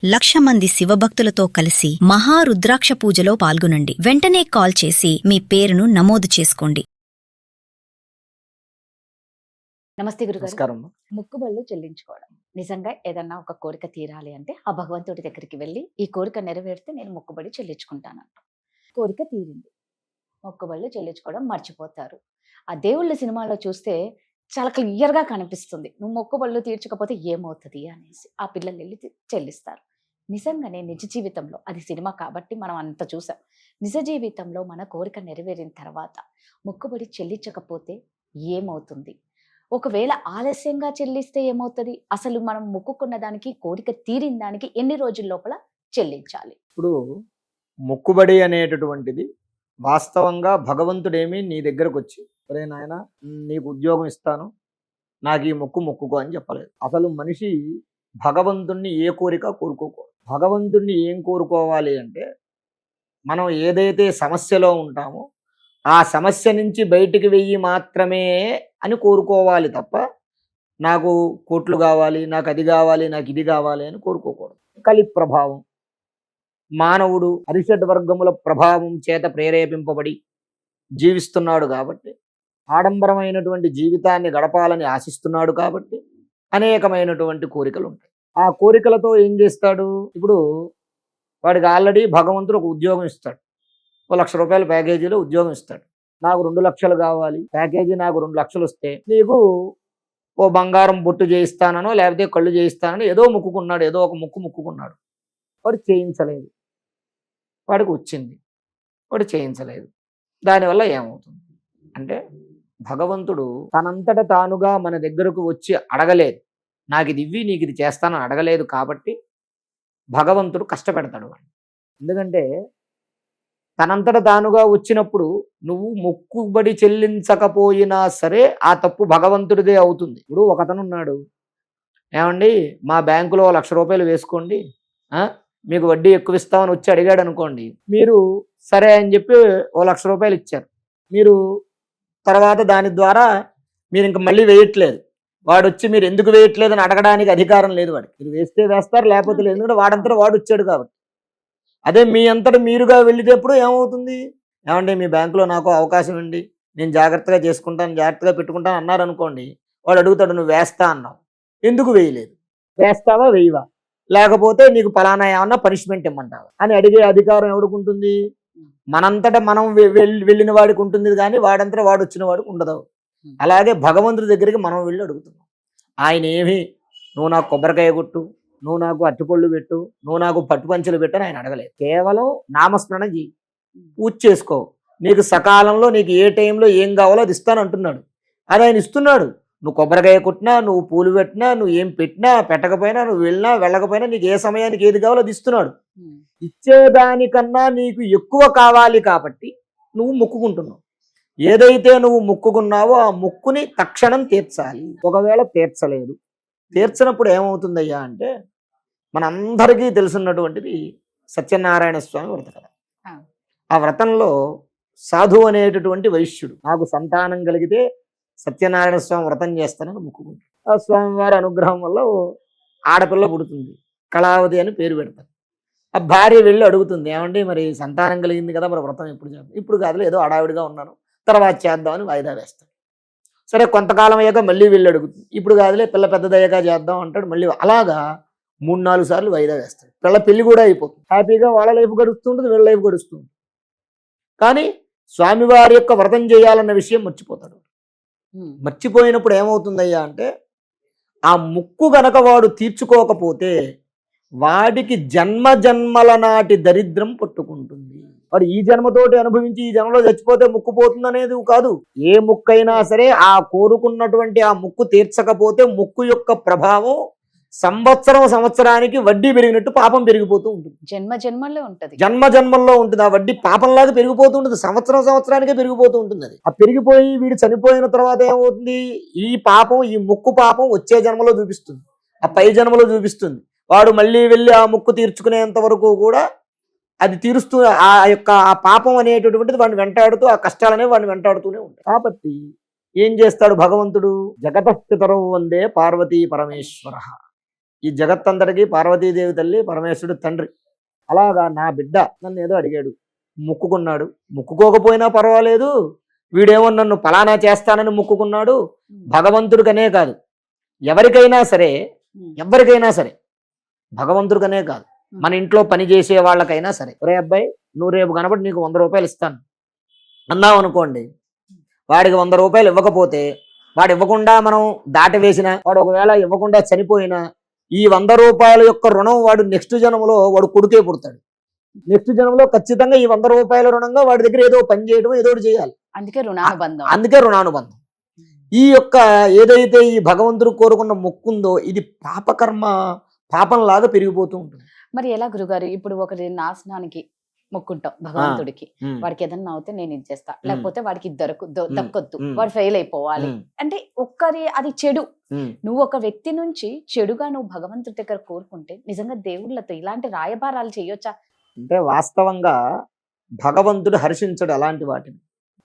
1,00,000 మంది శివభక్తులతో కలిసి మహారుద్రాక్ష పూజలో పాల్గొనండి. వెంటనే కాల్ చేసి మీ పేరును నమోదు చేసుకోండి. నమస్తే గురుగారు. నమస్కారం. మొక్కుబళ్ళు చెల్లించుకోవడం నిజంగా ఏదన్నా ఒక కోరిక తీరాలి అంటే ఆ భగవంతుడి దగ్గరికి వెళ్ళి ఈ కోరిక నెరవేరితే నేను మొక్కుబడి చెల్లించుకుంటానంట. కోరిక తీరింది, మొక్కుబళ్ళు చెల్లించుకోవడం మర్చిపోతారు. ఆ దేవుళ్ళ సినిమాలో చూస్తే చాలా క్లియర్గా కనిపిస్తుంది, నువ్వు మొక్కుబళ్ళు తీర్చకపోతే ఏమవుతుంది అనేసి. ఆ పిల్లలు వెళ్ళి చెల్లిస్తారు. నిజంగానే నిజ జీవితంలో, అది సినిమా కాబట్టి మనం అంత చూసాం, నిజ జీవితంలో మన కోరిక నెరవేరిన తర్వాత మొక్కుబడి చెల్లించకపోతే ఏమవుతుంది? ఒకవేళ ఆలస్యంగా చెల్లిస్తే ఏమవుతుంది? అసలు మనం మొక్కుకున్న దానికి, కోరిక తీరిన దానికి ఎన్ని రోజుల లోపల చెల్లించాలి? ఇప్పుడు మొక్కుబడి అనేటటువంటిది వాస్తవంగా భగవంతుడేమి నీ దగ్గరకు వచ్చి, ఒరే నాయన నీకు ఉద్యోగం ఇస్తాను, నాకు ఈ మొక్కుకో అని చెప్పలేదు. అసలు మనిషి భగవంతుణ్ణి ఏ కోరిక కోరుకోకూడదు. భగవంతుణ్ణి ఏం కోరుకోవాలి అంటే, మనం ఏదైతే సమస్యలో ఉంటామో ఆ సమస్య నుంచి బయటికి వెయ్యి మాత్రమే అని కోరుకోవాలి తప్ప, నాకు కోట్లు కావాలి, నాకు అది కావాలి, నాకు ఇది కావాలి అని కోరుకోకూడదు. కలి ప్రభావం, మానవుడు అరిషడ్ వర్గముల ప్రభావం చేత ప్రేరేపింపబడి జీవిస్తున్నాడు కాబట్టి, ఆడంబరమైనటువంటి జీవితాన్ని గడపాలని ఆశిస్తున్నాడు కాబట్టి అనేకమైనటువంటి కోరికలు ఉంటాయి. ఆ కోరికలతో ఏం చేస్తాడు? ఇప్పుడు వాడికి ఆల్రెడీ భగవంతుడు ఒక ఉద్యోగం ఇస్తాడు, ₹1,00,000 ప్యాకేజీలో ఉద్యోగం ఇస్తాడు. నాకు 2 లక్షలు కావాలి, ప్యాకేజీ నాకు 2 లక్షలు వస్తే నీకు ఓ బంగారం బొట్టు చేయిస్తానో లేకపోతే కళ్ళు చేయిస్తానో ఏదో మొక్కుకున్నాడు, ఏదో ఒక మొక్కుకున్నాడు. వాడు చేయించలేదు, వాడికి వచ్చింది, వాడు చేయించలేదు. దానివల్ల ఏమవుతుంది అంటే, భగవంతుడు తనంతట తానుగా మన దగ్గరకు వచ్చి అడగలేదు, నాకు ఇది ఇవ్వి నీకు ఇది చేస్తానని అడగలేదు. కాబట్టి భగవంతుడు కష్టపెడతాడు వాడిని. ఎందుకంటే తనంతట తానుగా వచ్చినప్పుడు నువ్వు మొక్కుబడి చెల్లించకపోయినా సరే ఆ తప్పు భగవంతుడిదే అవుతుంది. ఇప్పుడు ఒకతను ఉన్నాడు, ఏమండి మా బ్యాంకులో ₹1,00,000 వేసుకోండి, మీకు వడ్డీ ఎక్కువ ఇస్తామని వచ్చి అడిగాడు అనుకోండి. మీరు సరే అని చెప్పి ₹1,00,000 ఇచ్చారు. మీరు తర్వాత దాని ద్వారా మీరు ఇంక మళ్ళీ వేయట్లేదు. వాడు వచ్చి మీరు ఎందుకు వేయట్లేదని అడగడానికి అధికారం లేదు వాడికి. మీరు వేస్తే వేస్తారు, లేకపోతే లేదు. ఎందుకంటే వాడంతటా వాడు వచ్చాడు కాబట్టి. అదే మీ అంతటా మీరుగా వెళ్ళేటప్పుడు ఏమవుతుంది? ఏమండి మీ బ్యాంకులో నాకు అవకాశం అండి, నేను జాగ్రత్తగా చేసుకుంటాను, జాగ్రత్తగా పెట్టుకుంటాను అన్నారు అనుకోండి. వాడు అడుగుతాడు, నువ్వు వేస్తా అన్నావు, ఎందుకు వేయలేదు? వేస్తావా వేయవా? లేకపోతే నీకు పలానా ఏమన్నా పనిష్మెంట్ ఇమ్మంటావా అని అడిగే అధికారం ఎవడుకుంటుంది? మనంతటా మనం వెళ్ళిన వాడికి ఉంటుంది, కానీ వాడంతటా వాడు వచ్చిన వాడికి ఉండదు. అలాగే భగవంతుడి దగ్గరికి మనం వెళ్ళి అడుగుతున్నాం. ఆయన ఏమి నువ్వు నాకు కొబ్బరికాయ కొట్టు, నువ్వు నాకు అట్టిపళ్ళు పెట్టు, నువ్వు నాకు పట్టుపంచలు పెట్టు అని ఆయన అడగలేదు. కేవలం నామస్మరణ చేయి, పూజ చేసుకో, నీకు సకాలంలో నీకు ఏ టైంలో ఏం కావాలో అది ఇస్తాను అంటున్నాడు. అది ఆయన ఇస్తున్నాడు. నువ్వు కొబ్బరికాయ కొట్టినా, నువ్వు పూలు పెట్టినా, నువ్వు ఏం పెట్టినా పెట్టకపోయినా, నువ్వు వెళ్ళినా వెళ్ళకపోయినా నీకు ఏ సమయానికి ఏది కావాలో అది ఇస్తున్నాడు. ఇచ్చేదానికన్నా నీకు ఎక్కువ కావాలి కాబట్టి నువ్వు మొక్కుకుంటున్నావు. ఏదైతే నువ్వు మొక్కుకున్నావో ఆ మొక్కుని తక్షణం తీర్చాలి. ఒకవేళ తీర్చలేదు, తీర్చినప్పుడు ఏమవుతుందయ్యా అంటే, మనందరికీ తెలుసున్నటువంటిది సత్యనారాయణ స్వామి వ్రత కథ. ఆ వ్రతంలో సాధు అనేటటువంటి వైశ్యుడు, నాకు సంతానం కలిగితే సత్యనారాయణ స్వామి వ్రతం చేస్తానని మొక్కుకుంటాడు. ఆ స్వామివారి అనుగ్రహం వల్ల ఆడపిల్ల పుడుతుంది, కళావతి అని పేరు పెడతారు. ఆ భార్య వెళ్ళి అడుగుతుంది, ఏమండి మరి సంతానం కలిగింది కదా, మరి వ్రతం ఎప్పుడు చేద్దాం? ఇప్పుడు కాదులే, ఏదో హడావిడిగా ఉన్నాను, తర్వాత చేద్దామని వాయిదా వేస్తాడు. సరే కొంతకాలం అయ్యాక మళ్ళీ వెళ్ళి అడుగుతుంది, ఇప్పుడు కాదులే పిల్ల పెద్దదయ్యాక చేద్దాం అంటాడు. మళ్ళీ అలాగా 3-4 సార్లు వాయిదా వేస్తాడు. పిల్ల పెళ్లి కూడా అయిపోతుంది, హ్యాపీగా వాళ్ళ లైఫ్ గడుస్తుంటుంది, వీళ్ళ లైఫ్ గడుస్తుంది. కానీ స్వామివారి యొక్క వ్రతం చేయాలన్న విషయం మర్చిపోతాడు. మర్చిపోయినప్పుడు ఏమవుతుందయ్యా అంటే, ఆ ముక్కు గనక వాడు తీర్చుకోకపోతే వాడికి జన్మల నాటి దరిద్రం పట్టుకుంటుంది. వాడు ఈ జన్మతోటి అనుభవించి ఈ జన్మలో చచ్చిపోతే ముక్కు పోతుంది అనేది కాదు. ఏ ముక్కైనా సరే ఆ కోరుకున్నటువంటి ఆ ముక్కు తీర్చకపోతే ముక్కు యొక్క ప్రభావం సంవత్సరానికి వడ్డీ పెరిగినట్టు పాపం పెరిగిపోతూ ఉంటుంది. జన్మల్లో ఉంటుంది. ఆ వడ్డీ పాపంలాగా పెరిగిపోతూ ఉంటుంది, సంవత్సరానికే పెరిగిపోతూ ఉంటుంది. అది ఆ పెరిగిపోయి వీడు చనిపోయిన తర్వాత ఏమవుతుంది? ఈ పాపం, ఈ ముక్కు పాపం వచ్చే జన్మలో చూపిస్తుంది, ఆ పై జన్మలో చూపిస్తుంది. వాడు మళ్ళీ వెళ్ళి ఆ ముక్కు తీర్చుకునేంత వరకు కూడా అది తీరుస్తూ ఆ యొక్క ఆ పాపం అనేటటువంటిది వాడిని వెంటాడుతూ, ఆ కష్టాలనేవి వాడిని వెంటాడుతూనే ఉంటాయి. కాబట్టి ఏం చేస్తాడు భగవంతుడు? జగతః పితరౌ వందే పార్వతీ పరమేశ్వర. ఈ జగత్తంతటికి పార్వతీదేవి తల్లి, పరమేశ్వరుడు తండ్రి. అలాగా నా బిడ్డ నన్ను ఏదో అడిగాడు, మొక్కుకున్నాడు. మొక్కుకోకపోయినా పర్వాలేదు, వీడేమో నన్ను ఫలానా చేస్తానని మొక్కుకున్నాడు. భగవంతుడికనే కాదు, ఎవరికైనా సరే భగవంతుడికనే కాదు, మన ఇంట్లో పని చేసే వాళ్ళకైనా సరే, ఒరే అబ్బాయి నువ్వు రేపు కనబడి నీకు 100 రూపాయలు ఇస్తాను అన్నావు అనుకోండి, వాడికి 100 రూపాయలు ఇవ్వకపోతే, వాడు ఇవ్వకుండా మనం దాటి వేసినా, వాడు ఒకవేళ ఇవ్వకుండా చనిపోయినా, ఈ 100 రూపాయల యొక్క రుణం వాడు నెక్స్ట్ జన్మలో వాడు కొడుకే పుడతాడు. నెక్స్ట్ జన్మలో ఖచ్చితంగా ఈ 100 రూపాయల రుణంగా వాడి దగ్గర ఏదో పని చేయడం, ఏదో చేయాలి. అందుకే రుణానుబంధం. ఈ యొక్క ఏదైతే ఈ భగవంతుడు కోరుకున్న మొక్కుందో ఇది పాపకర్మ, పాపంలాగా పెరిగిపోతూ ఉంటుంది. మరి ఎలా గురుగారు, ఇప్పుడు ఒకరి నాశనానికి మొక్కుంటాం భగవంతుడికి, వాడికి ఏదన్నా అవుతే నేను ఇది చేస్తా, లేకపోతే వాడికి దక్కొద్దు, వాడు ఫెయిల్ అయిపోవాలి అంటే ఒక్కరి అది చెడు. నువ్వు ఒక వ్యక్తి నుంచి చెడుగా నువ్వు భగవంతుడి దగ్గర కోరుకుంటే నిజంగా దేవుళ్ళతో ఇలాంటి రాయబారాలు చేయొచ్చా? అంటే వాస్తవంగా భగవంతుడు హర్షించడు అలాంటి వాటిని.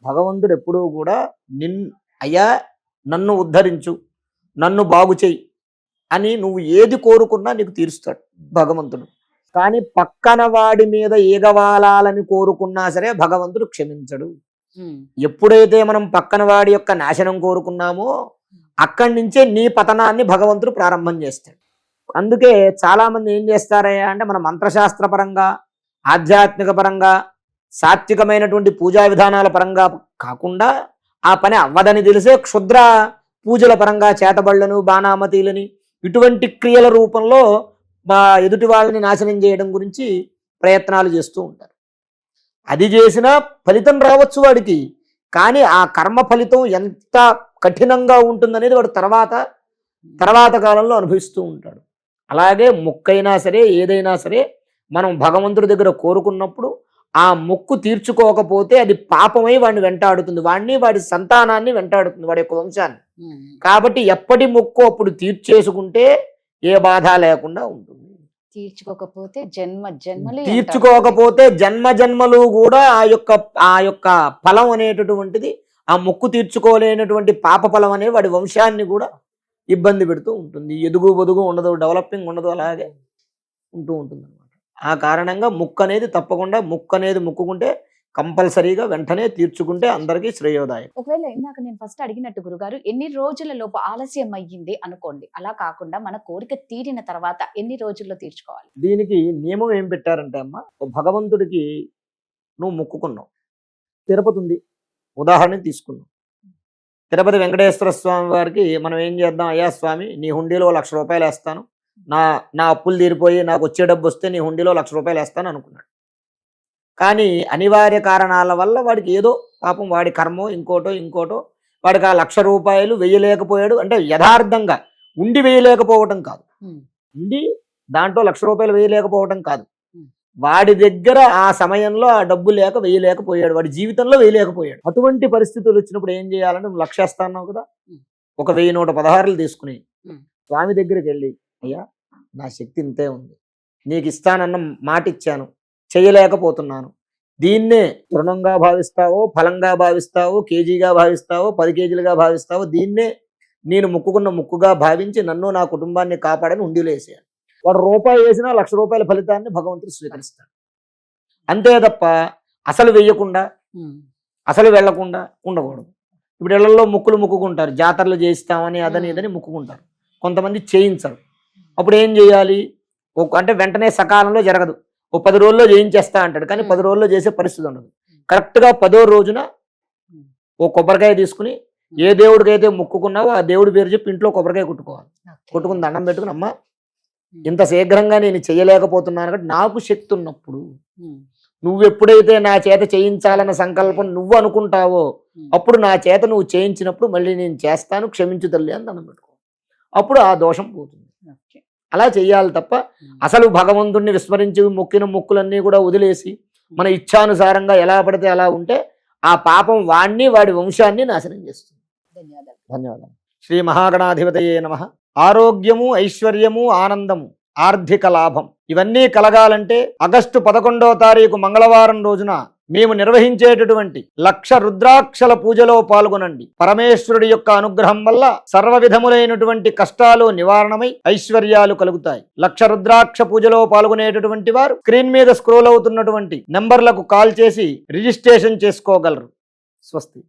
భగవంతుడు ఎప్పుడూ కూడా అయ్యా నన్ను ఉద్ధరించు, నన్ను బాగు చెయ్యి అని నువ్వు ఏది కోరుకున్నా నీకు తీరుస్తాడు భగవంతుడు. కానీ పక్కన వాడి మీద ఏగవాలాలని కోరుకున్నా సరే భగవంతుడు క్షమించడు. ఎప్పుడైతే మనం పక్కన వాడి యొక్క నాశనం కోరుకున్నామో అక్కడి నుంచే నీ పతనాన్ని భగవంతుడు ప్రారంభం చేస్తాడు. అందుకే చాలా మంది ఏం చేస్తారయ్యా అంటే, మన మంత్రశాస్త్ర పరంగా, ఆధ్యాత్మిక పరంగా, సాత్వికమైనటువంటి పూజా విధానాల పరంగా కాకుండా ఆ పని అవ్వదని తెలిసే క్షుద్ర పూజల పరంగా చేతబళ్లను, బాణామతీలని, ఇటువంటి క్రియల రూపంలో మా ఎదుటి వాళ్ళని నాశనం చేయడం గురించి ప్రయత్నాలు చేస్తూ ఉంటారు. అది చేసినా ఫలితం రావచ్చు వాడికి, కానీ ఆ కర్మ ఫలితం ఎంత కఠినంగా ఉంటుందనేది వాడు తర్వాత కాలంలో అనుభవిస్తూ ఉంటాడు. అలాగే మొక్కైనా సరే, ఏదైనా సరే మనం భగవంతుడి దగ్గర కోరుకున్నప్పుడు ఆ మొక్కు తీర్చుకోకపోతే అది పాపమై వాడిని వెంటాడుతుంది, వాడి సంతానాన్ని వెంటాడుతుంది, వాడి యొక్క వంశాన్ని. కాబట్టి ఎప్పటి మొక్కు అప్పుడు తీర్చేసుకుంటే ఏ బాధ లేకుండా ఉంటుంది. తీర్చుకోకపోతే జన్మ జన్మలు కూడా ఆ యొక్క ఫలం అనేటటువంటిది, ఆ మొక్కు తీర్చుకోలేనటువంటి పాప ఫలం అనే వాడి వంశాన్ని కూడా ఇబ్బంది పెడుతూ ఉంటుంది. ఎదుగు బొదుగు ఉండదు, డెవలపింగ్ ఉండదు, అలాగే ఉంటూ ఉంటుంది అనమాట. ఆ కారణంగా మొక్కు అనేది తప్పకుండా, మొక్కు అనేది మొక్కుకుంటే కంపల్సరీగా వెంటనే తీర్చుకుంటే అందరికీ శ్రేయోదాయం. ఒకవేళ ఇందాక నేను ఫస్ట్ అడిగినట్టు గురుగారు, ఎన్ని రోజుల లోపు ఆలస్యం అయ్యింది అనుకోండి, అలా కాకుండా మన కోరిక తీరిన తర్వాత ఎన్ని రోజుల్లో తీర్చుకోవాలి? దీనికి నియమం ఏం పెట్టారంటే అమ్మ, భగవంతుడికి నువ్వు మొక్కుకున్నావు, తిరుపతి ఉంది ఉదాహరణకి తీసుకున్నావు, తిరుపతి వెంకటేశ్వర స్వామి వారికి మనం ఏం చేద్దాం, అయ్యా స్వామి నీ హుండీలో 1,00,000 రూపాయలు వేస్తాను, నా అప్పులు తీరిపోయి నాకు వచ్చే డబ్బు వస్తే నీ హుండీలో 1,00,000 రూపాయలు వేస్తాను అనుకున్నాడు. కానీ అనివార్య కారణాల వల్ల వాడికి ఏదో పాపం వాడి కర్మో ఇంకోటో వాడికి ఆ 1,00,000 రూపాయలు వేయలేకపోయాడు. అంటే యథార్థంగా ఉండి వేయలేకపోవటం కాదు, ఉండి దాంట్లో 1,00,000 రూపాయలు వేయలేకపోవటం కాదు, వాడి దగ్గర ఆ సమయంలో ఆ డబ్బు లేక వేయలేకపోయాడు, వాడి జీవితంలో వేయలేకపోయాడు. అటువంటి పరిస్థితులు వచ్చినప్పుడు ఏం చేయాలంటే, నువ్వు 1,00,000 ఇస్తాన్నావు కదా, ఒక 1,116 తీసుకుని స్వామి దగ్గరికి వెళ్ళి, అయ్యా నా శక్తి ఇంతే ఉంది, నీకు ఇస్తానన్న మాట ఇచ్చాను, చేయలేకపోతున్నాను, దీన్నే రుణంగా భావిస్తావో, ఫలంగా భావిస్తావో, కేజీగా భావిస్తావో, 10 కేజీలుగా భావిస్తావో, దీన్నే నేను మొక్కుకున్న మొక్కుగా భావించి నన్ను నా కుటుంబాన్ని కాపాడని ఉండిలో వేసేయాలి. వాడు రూపాయి వేసినా 1,00,000 రూపాయల ఫలితాన్ని భగవంతుడు స్వీకరిస్తాడు. అంతే తప్ప అసలు వెయ్యకుండా, అసలు వెళ్లకుండా ఉండకూడదు. ఇప్పుడు ఇళ్లలో మొక్కుకుంటారు, జాతరలు చేయిస్తామని అదని ఇదని మొక్కుకుంటారు, కొంతమంది చేయించరు. అప్పుడు ఏం చేయాలి అంటే, వెంటనే సకాలంలో జరగదు, ఓ 10 రోజుల్లో చేయించేస్తా అంటాడు, కానీ 10 రోజుల్లో చేసే పరిస్థితి ఉండదు. కరెక్ట్గా 10వ రోజున ఓ కొబ్బరికాయ తీసుకుని ఏ దేవుడికి అయితే మొక్కుకున్నావో ఆ దేవుడి పేరు చెప్పి ఇంట్లో కొబ్బరికాయ కొట్టుకోవాలి. కొట్టుకుని దండం పెట్టుకుని, అమ్మ ఇంత శీఘ్రంగా నేను చేయలేకపోతున్నాను కాబట్టి నాకు శక్తి ఉన్నప్పుడు నువ్వు ఎప్పుడైతే నా చేత చేయించాలన్న సంకల్పం నువ్వు అనుకుంటావో అప్పుడు నా చేత నువ్వు చేయించినప్పుడు మళ్ళీ నేను చేస్తాను, క్షమించు తల్లి అని దండం పెట్టుకో. అప్పుడు ఆ దోషం పోతుంది. అలా చెయ్యాలి తప్ప అసలు భగవంతుణ్ణి విస్మరించి మొక్కిన మొక్కులన్నీ కూడా వదిలేసి మన ఇచ్ఛానుసారంగా ఎలా పడితే అలా ఉంటే ఆ పాపం వాణ్ణి, వాడి వంశాన్ని నాశనం చేస్తుంది. ధన్యవాదాలు. శ్రీ మహాగణాధిపతయే నమః. ఆరోగ్యము, ఐశ్వర్యము, ఆనందము, ఆర్థిక లాభం ఇవన్నీ కలగాలంటే ఆగస్టు 11వ తారీఖు మంగళవారం రోజున మేము నిర్వహించేటటువంటి 1,00,000 రుద్రాక్షల పూజలో పాల్గొనండి. పరమేశ్వరుడి యొక్క అనుగ్రహం వల్ల సర్వ విధములైనటువంటి కష్టాలు నివారణమై ఐశ్వర్యాలు కలుగుతాయి. 1,00,000 రుద్రాక్ష పూజలో పాల్గొనేటటువంటి వారు స్క్రీన్ మీద స్క్రోల్ అవుతున్నటువంటి నంబర్లకు కాల్ చేసి రిజిస్ట్రేషన్ చేసుకోగలరు. స్వస్తి.